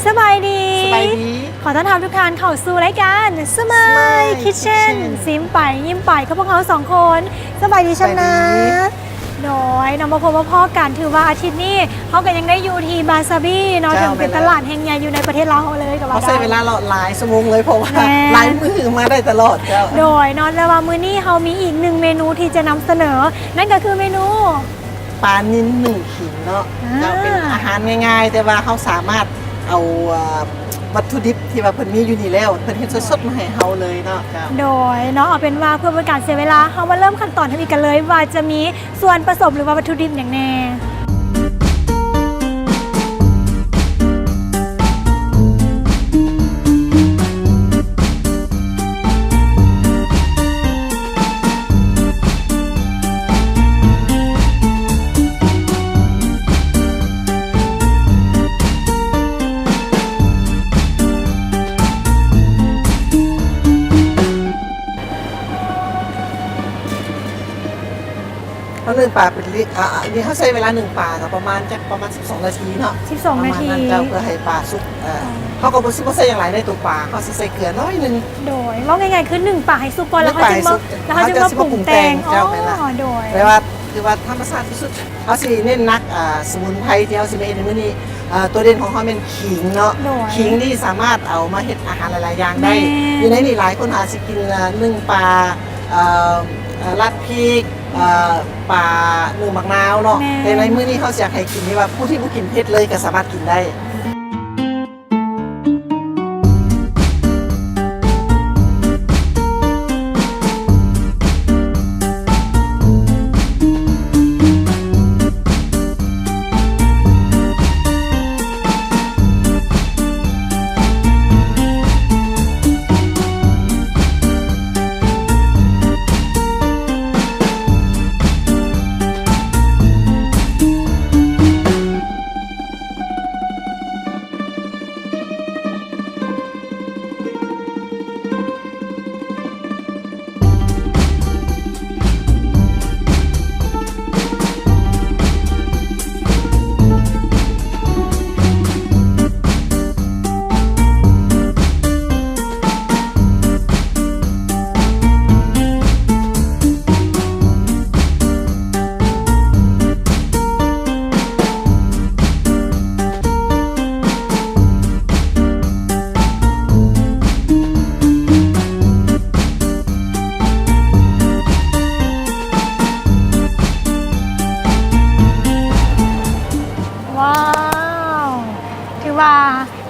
สบายดี ขอต้อนรับทุกท่านเข้าสู่รายการสมายคิทเช่นซิมไปยิ้มไปกับพวกเขาสองคนสบายดีชนะโดยนำมาพบว่าพ่อกันถือว่าอาทิตย์นี้เขาก็ยังได้อยู่ที่บาซาบีเนาะถึงเป็นตลาดแห่งใหญ่อยู่ในประเทศลาวเลยกับว่าเขาใช้เวลาหลายชั่วโมงเลยเพราะว่าหลายมือมาได้ตลอดเจ้าโดยเนาะแล้วว่ามื้อนี้เขามีอีกหนึ่งเมนูที่จะนำเสนอนั่นก็คือเมนูปลานิ้นหนึ่งขิงเนาะจะเป็นอาหารง่ายๆแต่ว่าเขาสามารถเอาวัตถุดิบที่ว่าเพิ่นมีอยู่นี่แล้วเพิ่นเฮ็ดสดๆมาให้เฮาเลยเนาะโดยเนาะเอาเป็นว่าเพื่อเป็นการเสียเวลาเฮามาเริ่มขั้นตอนทำอีกกันเลยว่าจะมีส่วนผสมหรือว่าวัตถุดิบอย่างแน่เขานึ่งปลาเป็นนี่เขาใช้เวลา1ปลาประมาณ12 นาทีเนาะ12 นาทีเจ้าเพื่อให้ปลาสุกเขาก็บ่สิบ่ใส่อย่างไรในตัวปลาเขาสิใส่เกลือน้อยนึงโดยว่าง่ายๆคือ1ปลาให้สุกก่อนแล้วเขาจึงมาปรุงแต่งเจ้าแม่นล่ะโดยแปลว่าคือว่าธรรมชาติที่สุดเขาสิเน้นนักสมุนไพรที่เขาสิมาเฮ็ดในมื้อนี้ตัวเด่นของเขาเป็นขิงเนาะขิงนี่สามารถเอามาเฮ็ดอาหารหลายๆอย่างได้อยู่ในนี่หลายคนอาจสิกินนึ่งปลาราดพริกปลาหนึ่งมะนาวเนาะแต่ในมื้อนี้เขาอยากให้กินที่ว่าผู้ที่บ่กินเผ็ดเลยก็สามารถกินได้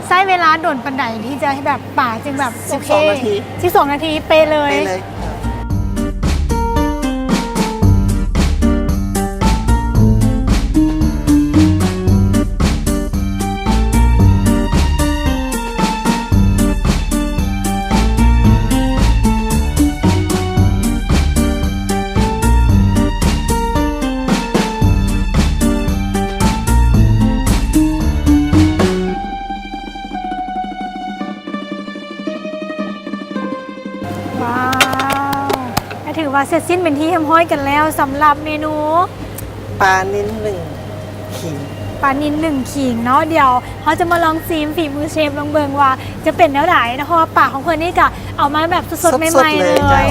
ใช้เวลาโดนปันไดที่จะให้แบบป่าจึงแบบโอเค12 นาทีเปเลยถือว่าเสร็จสิ้นเป็นที่เรียบร้อยกันแล้วสำหรับเมนูปลานิ้นหนึ่งขิงปลานิ้น1ขิงเนาะเดี๋ยวเขาจะมาลองซีมฝีมือเชฟลองเบิงว่าจะเป็นแนวไหนนะเพราะว่าปลาของเพื่อนนี่ก็เอามาแบบสดๆใหม่ๆเลย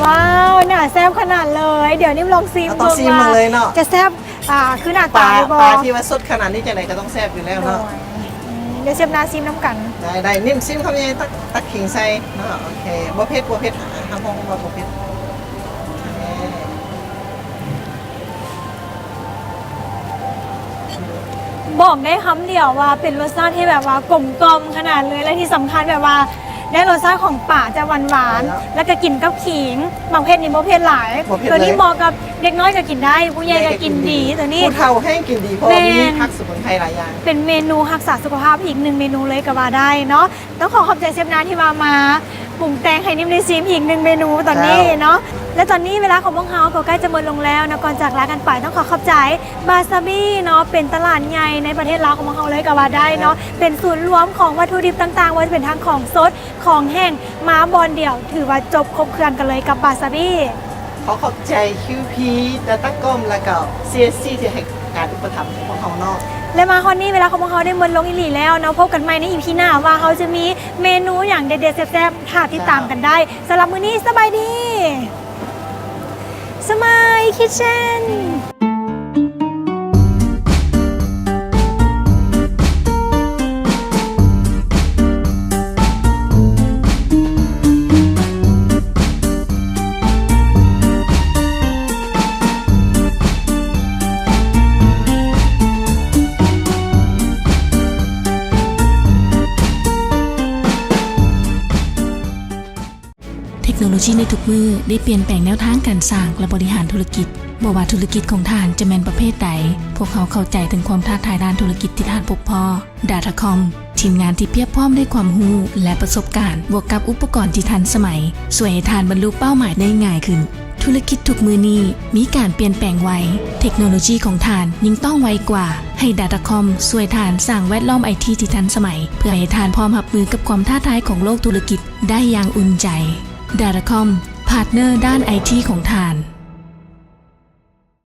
ว้าวน่าแซ่บขนาดเลยเดี๋ยวนิ่มลองซีมเบิ่งว่าจะแซ่บคือหน้าตาปลาที่ว่าสดขนาดนี้จะไหนก็ต้องแซ่บอยู่แล้วเนาะเดี๋ยวเชฟนาซีมน้ำกันได้นิ่มซีมเขาเนี่ยตักขิงใส่เนาะโอเคบ่เผ็ดห้ามมองว่าบ่เผ็ดบอกได้คำเดียวว่าเป็นรสชาติที่แบบว่ากลมกล่อมขนาดเลยและที่สำคัญแบบว่าได้รสชาติของป่าจะหวานๆแล้วก็กินกับขิงบางเพศนี่บ่เพศหลายตัวนี้เหมาะกับเด็กน้อยก็กินได้ผู้ใหญ่ก็กินดีตัวนี้ผู้เฒ่าให้กินดีเพราะมีผักสมุนไพรหลายอย่างเป็นเมนูรักษาสุขภาพอีก1เมนูเลยก็ว่าได้เนาะต้องขอบใจเชฟนาที่มาปรุงแต่งให้นิ่มได้ชิมอีก1เมนูตอนนี้เนาะ และตอนนี้เวลาของพวกเขาก็ใกล้จะหมดลงแล้วนะก่อนจากลากันไปต้องขอขอบใจบาซาบี้เนาะเป็นตลาดใหญ่ในประเทศลาวของพวกเขาเลยก็ว่าได้เนาะเป็นศูนย์รวมของวัตถุดิบต่างๆว่าจะเป็นทั้งของสดของแห้งมาบอลเดี่ยวถือว่าจบครบเครื่องกันเลยกับบาซาบี้ ขอขอบใจ QP Datacom แล้วก็ CSC ที่ให้การอุปถัมภ์ของเขาเนาะ และมาฮอนนี่เวลาของพวกเขาได้หมดลงอีหลีแล้วเนาะพบกันใหม่ในอีพีหน้าว่าเขาจะมีเมนูอย่างเด็ดๆแซ่บๆถ้าติดตามกันได้สำหรับมื้อนี้สบายดีสมายคิทเช่นเทคโนโลยีในทุกมือได้เปลี่ยนแปลงแนวทางการสร้างและบริหารธุรกิจบ่ว่าธุรกิจของท่านจะแม่นประเภทใดพวกเขาเข้าใจถึงความท้าทายด้านธุรกิจที่ท่านพบพอ Datacom ทีมงานที่เพียบพร้อมด้วยความรู้และประสบการณ์บวกกับอุปกรณ์ที่ทันสมัยช่วยให้ท่านบรรลุเป้าหมายได้ง่ายขึ้นธุรกิจทุกมือนี้มีการเปลี่ยนแปลงไวเทคโนโลยีของท่านยิ่งต้องไวกว่าให้ Datacom ช่วยท่านสร้างแวดล้อม IT ที่ทันสมัยเพื่อให้ท่านพร้อมรับมือกับความท้าทายของโลกธุรกิจได้อย่างอุ่นใจDatacom พาร์ทเนอร์ด้าน IT ของท่าน